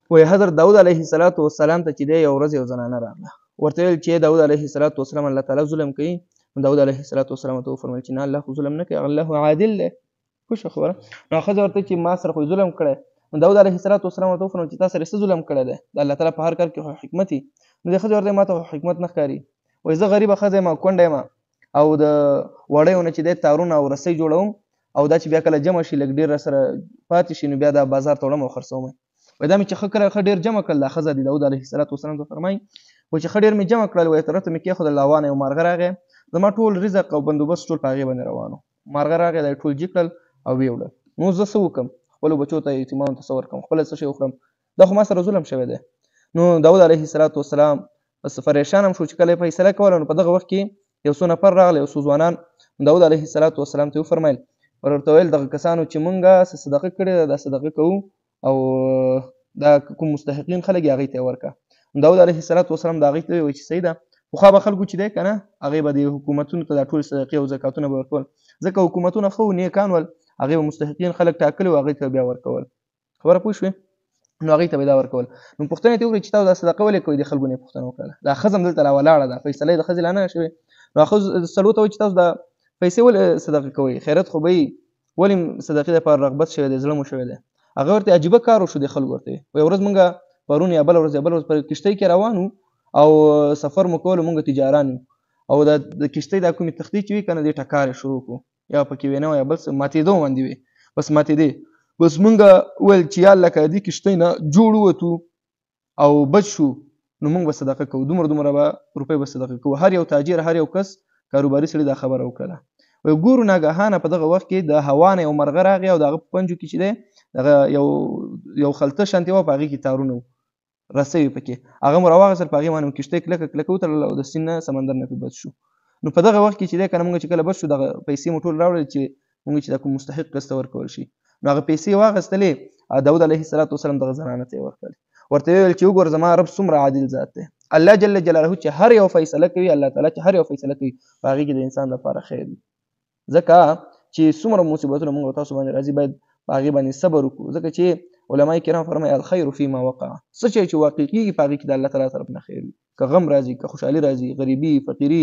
وایي حضرت داود علیه السلام ته چې دی یو ورځ یو زنانه راغله، ورته ویل چې داود علیه السلام الله تعالی ظلم کوي. نو داود علیه السلام ته وفرمایل چې نه، الله خو ظلم نه کوي، الله عادل دی. پوه شوه خبره؟ نو ښځه ورته چې ما سره خو ظلم کړی. نو داود علیه السلام ورته وفرمایل چې تا سره څه ظلم کړی دی؟ د الله تعالی په هر کار کې خو حکمت وي. نو دې ښځې ورته ما ته حکمت نه ښکاري. وایي زه غریبه ښځه یم او کونډه یم او د وړیو نه چې دی تارونه او رسۍ جوړوم او دا چې بیا کله جمع شي لږ ډېر راسره پاتې شي نو بیا دا بازار ته وړم او خرڅوم. وایي دا مې چې ښه ډېر جمع کړل. دا ښځه د داود علیه السلام ته فرمایي وایي چې ښه ډېر مې جمع کړل. وایي ترته مې کېښودل لاوانه یو مارغه راغی، زما ټول رزق او بندوبست ټول په هغې باندې روان و. مارغه راغی دا یې ټول جګ کړل او ویې وړل. نو زه څه وکړم؟ خپلو بچو ته یتیمانو ته څه ورکړم؟ خپله څه شی وخورم؟ دا خو ما سره ظلم شوی دی. نو داود علیه السلام بس پریشان هم شو چې کله یې فیصله کوله. نو په دغه وخت کې یو څو نفر راغله، یو څو ځوانان. داود علیه السلام ته وفرمیل، ورته ویل دغه کسانو چې مونږه څه صدقه کړې ده دا صدقه کوو او دا کوم مستحقین خلک یې هغوی ته یې ورکړه. داود علیه السلام د هغوی ته وویل چې صحیح ده، پخوا به خلکو چې دی که نه هغې به د حکومتونو ته دا ټول صدقې او زکاتونه به ورکول، ځکه حکومتونه ښه و نیکان ول، هغې به مستحقین خلک ټاکلي وو هغوی ته بیا ورکول. خبره پوه شوې؟ نو هغوی ته به دا ورکول. نو پوښتنه یې ترې وکړه چې تاسو دا صدقه ولې کوئ؟ د خلکو نه یې پوښتنه وکړله. دا ښځه هم دلته راولاړه ده، فیصله یې د ښځې لا نه شوې. نو هغه سړو ته وایي چې تاسو دا پیسې ولې صدقه کوئ؟ خیرات خو به یې ولې صدقې دپاره رغبت شوی دی، زړه مو شوی دی؟ هغه ورته عجیبه کار وشو. د خلکو ورته وایي ورځ مونږ پرون یا بله ورځ په کښتۍ کې روان وو او سفر مو کولو، مونږ تجاران یو او د کښتۍ دا کومې تختې چې وي که نه دې ټکار یې شروع کړو، یا پکې وینه یا بل څه ماتېدو باندې وې، بس ماتېدې. بس مونږ وویل چې یا الله که د دې کښتۍ نه جوړ ووتو او بچ شو نو مونږ به صدقه کوو، دومره به روپۍ به صدقه کوو. هر یو تاجر، هر یو کس کاروباري سړي دا خبره وکړله. وایي ګورو ناګهانه په دغه وخت کې د هوا نه یو مرغه راغی او د هغه په پنجو کې چې دی دغه یو خلطه شانتې وه، په هغې کې تارونه وو، رسۍ وې پکې. هغه مو راواخېستل، په هغې باندې مو کښتۍ کلکه وتړله او د سیند نه سمندر نه پرې بچ شو. نو په دغه وخت کې چې دی که نه مونږ چې کله بچ شو دغه پیسې مو ټول راوړلې چې مونږ چې دا کوم مستحق کس ته ورکول شي. نو هغه پیسې یې واخیستلې، داود علیه السلام دغه زنانه ته یې ورکړلې. ورته ویې ویل چې وګوره زما رب څومره عادل ذات دی، الله جل جلاله چې هر یو فیصله کوي، الله تعالی چې هر یو فیصله کوي په هغې کې د انسان لپاره خیر وي. ځکه چې څومره مصیبتونه مونږ تاسو باندې راځي باید په هغې باندې صبر وکړو، ځکه چې علماء کرام فرمایي الخیر فیما وقع، څه شی چې واقع کېږي په هغې کې د الله تعالی طرف نه خیر وي. که غم راځي، که خوشحالي راځي، غریبي، فقیري،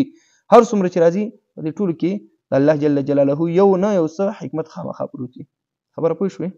هر څومره چې راځي په دې ټولو کې د الله جل جلاله یو نه یو څه حکمت خامخا پروت وي. خبره پوه شوې؟